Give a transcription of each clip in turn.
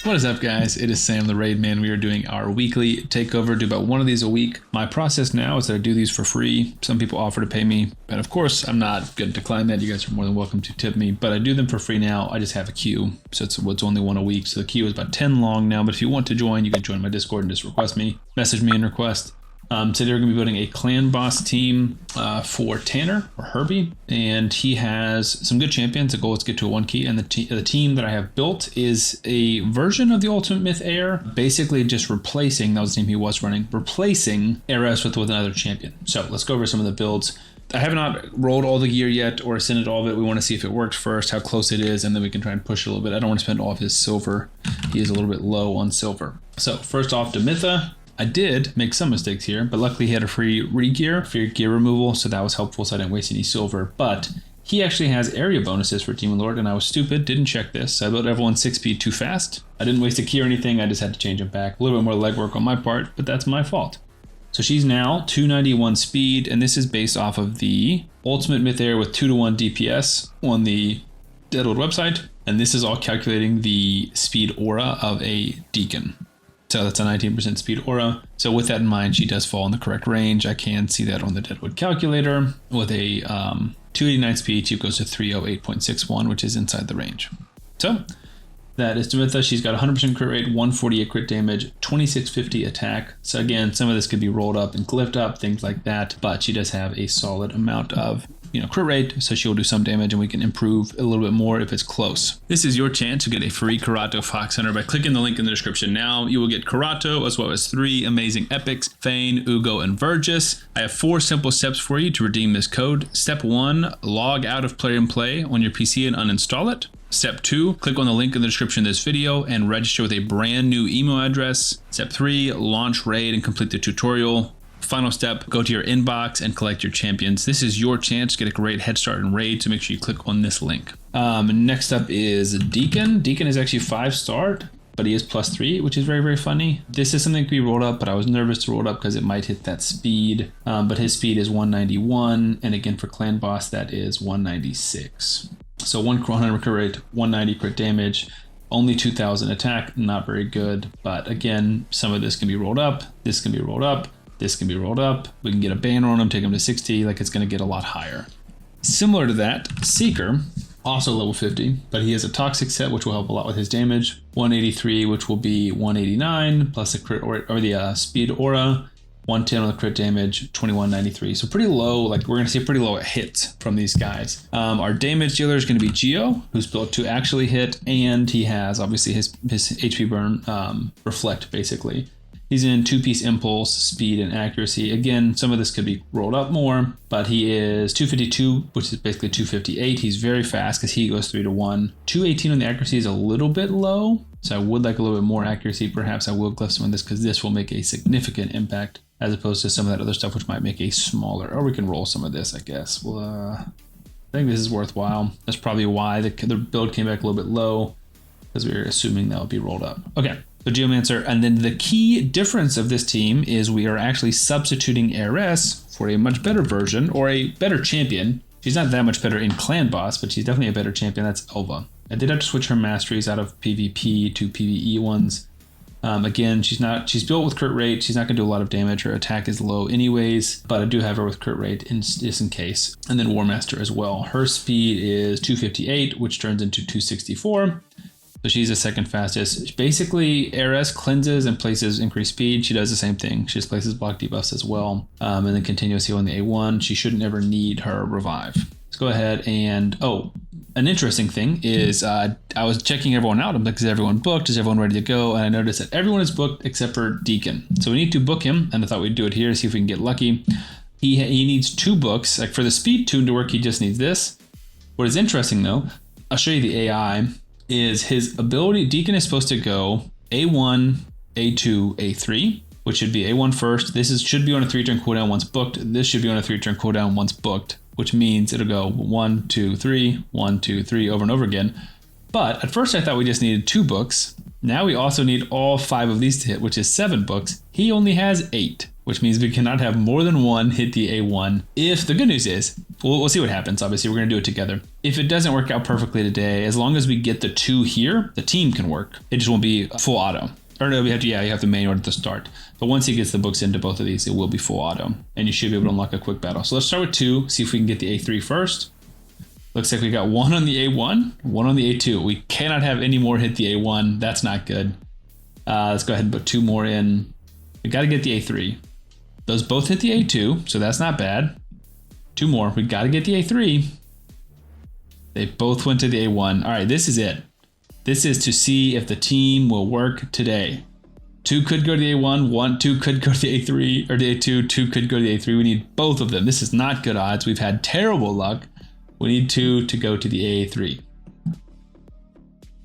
What is up, guys? It is Sam the Raid Man. We are doing our weekly takeover. Do about one of these a week. My process now is that I do these for free. Some people offer to pay me, but of course I'm not going to decline that. You guys are more than welcome to tip me, but I do them for free now. I just have a queue, so it's only one a week. So the queue is about 10 long now, but if you want to join, you can join my Discord and just request me, message me and request. Today we're going to be building a clan boss team for Tanner, or Herbie, and he has some good champions. The goal is to get to a 1 key, and the team that I have built is a version of the Ultimate Myth Heir, basically just replacing, that was the team he was running, replacing Heiress with another champion. So let's go over some of the builds. I have not rolled all the gear yet or ascended all of it. We want to see if it works first, how close it is, and then we can try and push a little bit. I don't want to spend all of his silver. He is a little bit low on silver. So first off, Demitha. I did make some mistakes here, but luckily he had a free re-gear, free gear removal, so that was helpful, so I didn't waste any silver. But he actually has area bonuses for Demon Lord, and I was stupid, didn't check this. I built everyone 6 speed too fast. I didn't waste a key or anything, I just had to change him back. A little bit more legwork on my part, but that's my fault. So she's now 291 speed, and this is based off of the Ultimate Myth Heir with 2-to-1 DPS on the Deadwood website, and this is all calculating the speed aura of a Deacon. So that's a 19% speed aura. So with that in mind, she does fall in the correct range. I can see that on the Deadwood calculator. With a 289 speed, she goes to 308.61, which is inside the range. So that is Demitha. She's got 100% crit rate, 148 crit damage, 2650 attack. So again, some of this could be rolled up and glyphed up, things like that. But she does have a solid amount of crit rate, so she'll do some damage, and we can improve a little bit more if it's close. This is your chance to get a free Karato Fox Hunter by clicking the link in the description now. You will get Karato as well as 3 amazing epics, Fane, Ugo, and Vergis. I have 4 simple steps for you to redeem this code. Step 1, log out of Play and Play on your PC and uninstall it. Step 2, click on the link in the description of this video and register with a brand new email address. Step 3, launch Raid and complete the tutorial. Final step, go to your inbox and collect your champions. This is your chance to get a great head start in Raid, so make sure you click on this link. Next up is Deacon. Deacon is actually 5-star, but he is +3, which is very, very funny. This is something that can be rolled up, but I was nervous to roll it up because it might hit that speed. But his speed is 191, and again for Clan Boss, that is 196. So 100 crit rate, 190 crit damage, only 2000 attack, not very good. But again, some of this can be rolled up, this can be rolled up, this can be rolled up. We can get a banner on him, take him to 60, like it's going to get a lot higher. Similar to that, Seeker, also level 50, but he has a toxic set, which will help a lot with his damage. 183, which will be 189, plus the crit or the speed aura. 110 on the crit damage, 2193. So pretty low, like we're going to see pretty low hits from these guys. Our damage dealer is going to be Geo, who's built to actually hit, and he has obviously his HP burn reflect basically. He's in 2-piece impulse, speed, and accuracy. Again, some of this could be rolled up more, but he is 252, which is basically 258. He's very fast because he goes 3-to-1. 218 on the accuracy is a little bit low, so I would like a little bit more accuracy. Perhaps I will glyph some of this because this will make a significant impact as opposed to some of that other stuff, which might make a smaller, or we can roll some of this, I guess. Well, I think this is worthwhile. That's probably why the build came back a little bit low, because we were assuming that would be rolled up. Okay. So Geomancer, and then the key difference of this team is we are actually substituting Heiress for a much better version, or a better champion. She's not that much better in Clan Boss, but she's definitely a better champion. That's Elva. I did have to switch her masteries out of PvP to PvE ones. Again, she's built with crit rate. She's not going to do a lot of damage. Her attack is low anyways, but I do have her with crit rate just in case. And then War Master as well. Her speed is 258, which turns into 264. So she's the second fastest. Basically, Heiress cleanses and places increased speed. She does the same thing. She just places block debuffs as well. And then continuous heal on the A1. She shouldn't ever need her revive. Let's go ahead and, an interesting thing is I was checking everyone out. I'm like, is everyone booked? Is everyone ready to go? And I noticed that everyone is booked except for Deacon. So we need to book him. And I thought we'd do it here to see if we can get lucky. He needs 2 books. Like for the speed tune to work, he just needs this. What is interesting though, I'll show you the AI, is his ability. Deacon is supposed to go A1, A2, A3, which should be A1 first. This should be on a 3-turn cooldown once booked. This should be on a 3-turn cooldown once booked, which means it'll go 1, 2, 3, 1, 2, 3 over and over again. But at first I thought we just needed 2 books. Now we also need all 5 of these to hit, which is 7 books. He only has 8, which means we cannot have more than one hit the A1. The good news is we'll see what happens. Obviously, we're going to do it together. If it doesn't work out perfectly today, as long as we get the 2 here, the team can work. It just won't be full auto. Or no, you have to manual at the start. But once he gets the books into both of these, it will be full auto. And you should be able to unlock a quick battle. So let's start with 2, see if we can get the A3 first. Looks like we got 1 on the A1, 1 on the A2. We cannot have any more hit the A1. That's not good. Let's go ahead and put 2 more in. We got to get the A3. Those both hit the A2, so that's not bad. 2 more. We got to get the A3. They both went to the A1. All right, this is it. This is to see if the team will work today. 2 could go to the A1, 2 could go to the A3, or the A2, 2 could go to the A3. We need both of them. This is not good odds. We've had terrible luck. We need 2 to go to the A3.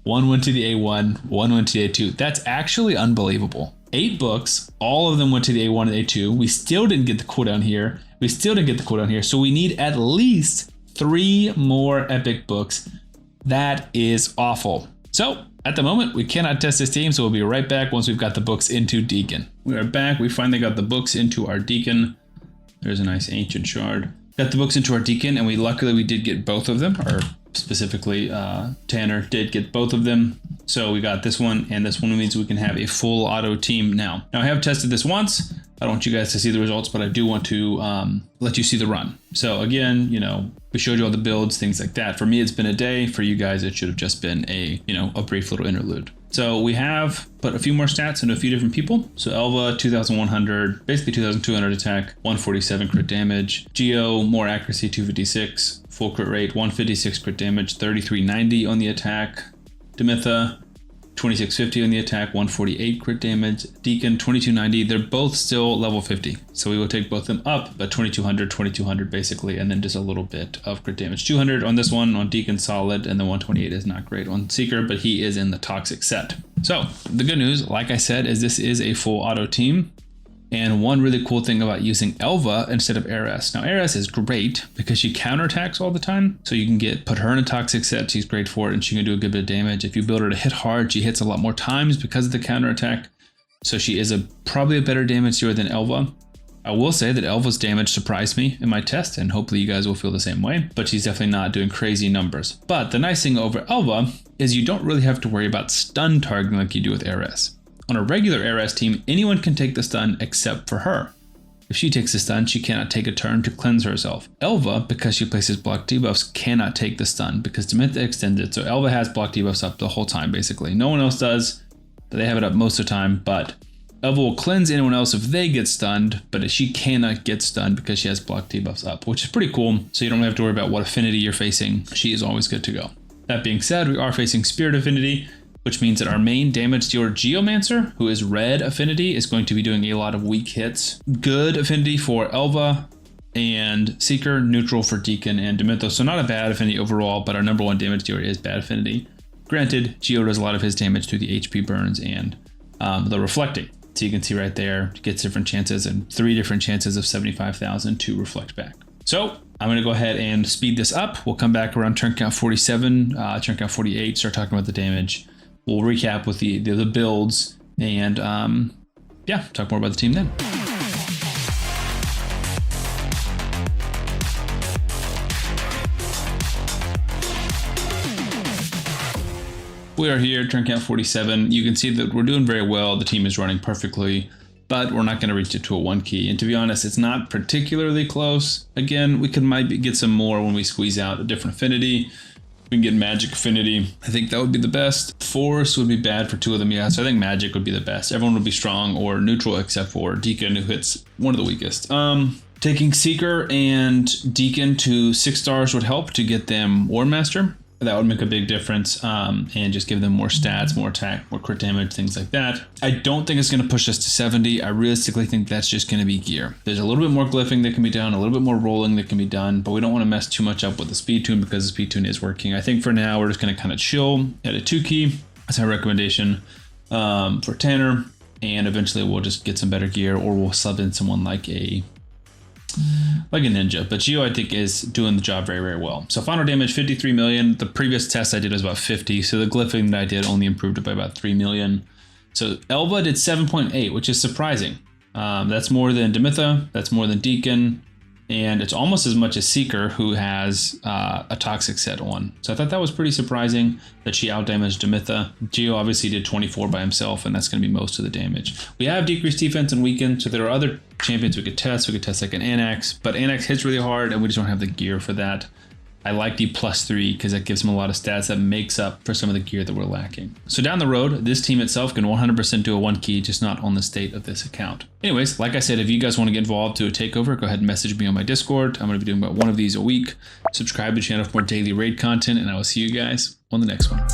1 went to the A1, 1 went to the A2. That's actually unbelievable. 8 books, all of them went to the A1 and A2. We still didn't get the cooldown here. So we need at least 3 more epic books. That is awful. So at the moment, we cannot test this team, so we'll be right back once we've got the books into Deacon. We are back. We finally got the books into our Deacon. There's a nice ancient shard. Got the books into our Deacon, and luckily we did get both of them, or specifically Tanner did get both of them. So we got this one, and this one means we can have a full auto team now. Now I have tested this once. I don't want you guys to see the results, but I do want to let you see the run. So again, we showed you all the builds, things like that. For me, it's been a day. For you guys, it should have just been a brief little interlude. So we have put a few more stats into a few different people. So Elva, 2,100, basically 2,200 attack, 147 crit damage. Geo, more accuracy, 256, full crit rate, 156 crit damage, 3390 on the attack. Demitha, 2650 on the attack, 148 crit damage. Deacon, 2290. They're both still level 50. So we will take both of them up, but 2200 basically, and then just a little bit of crit damage. 200 on this one, on Deacon solid, and then 128 is not great on Seeker, but he is in the toxic set. So the good news, like I said, is this is a full auto team. And one really cool thing about using Elva instead of Eris. Now, Eris is great because she counterattacks all the time. So you can put her in a toxic set. She's great for it, and she can do a good bit of damage. If you build her to hit hard, she hits a lot more times because of the counterattack. So she is probably a better damage dealer than Elva. I will say that Elva's damage surprised me in my test, and hopefully you guys will feel the same way. But she's definitely not doing crazy numbers. But the nice thing over Elva is you don't really have to worry about stun targeting like you do with Eris. On a regular Eris team, anyone can take the stun except for her. If she takes the stun, she cannot take a turn to cleanse herself. Elva, because she places block debuffs, cannot take the stun because Demitha extends it. So Elva has block debuffs up the whole time, basically. No one else does. They have it up most of the time, but Elva will cleanse anyone else if they get stunned, but she cannot get stunned because she has block debuffs up, which is pretty cool. So you don't have to worry about what affinity you're facing. She is always good to go. That being said, we are facing Spirit Affinity, which means that our main damage dealer Geomancer, who is red affinity, is going to be doing a lot of weak hits. Good affinity for Elva and Seeker, neutral for Deacon and Demitha. So not a bad affinity overall, but our number 1 damage dealer is bad affinity. Granted, Geo does a lot of his damage through the HP burns and the reflecting. So you can see right there, gets different chances and 3 different chances of 75,000 to reflect back. So I'm going to go ahead and speed this up. We'll come back around turn count 47, turn count 48, start talking about the damage. We'll recap with the builds and talk more about the team then. We are here, turn count 47. You can see that we're doing very well. The team is running perfectly, but we're not going to reach it to a 1 key. And to be honest, it's not particularly close. Again, we might get some more when we squeeze out a different affinity. We can get magic affinity. I think that would be the best. Force would be bad for 2 of them. Yeah, so I think magic would be the best. Everyone would be strong or neutral except for Deacon, who hits one of the weakest. Taking Seeker and Deacon to 6 stars would help to get them War Master. That would make a big difference and just give them more stats, more attack, more crit damage, things like that. I don't think it's going to push us to 70. I realistically think that's just going to be gear. There's a little bit more glyphing that can be done, a little bit more rolling that can be done, but we don't want to mess too much up with the speed tune because the speed tune is working. I think for now, we're just going to kind of chill at a 2 key. That's our recommendation for Tanner. And eventually we'll just get some better gear or we'll sub in someone like a ninja, but Geo I think is doing the job very, very well. So final damage 53 million. The previous test I did was about 50, so the glyphing that I did only improved it by about 3 million. So Elva did 7.8, which is surprising. That's more than Demitha, that's more than Deacon, And it's almost as much as Seeker, who has a Toxic set on. So I thought that was pretty surprising that she outdamaged Demitha. Geo obviously did 24 by himself, and that's going to be most of the damage. We have decreased defense and weakened, so there are other champions we could test. We could test like an Anax, but Anax hits really hard, and we just don't have the gear for that. I like the +3 because that gives him a lot of stats that makes up for some of the gear that we're lacking. So down the road, this team itself can 100% do a 1 key, just not on the state of this account. Anyways, like I said, if you guys want to get involved to a takeover, go ahead and message me on my Discord. I'm going to be doing about 1 of these a week. Subscribe to the channel for more daily raid content, and I will see you guys on the next one.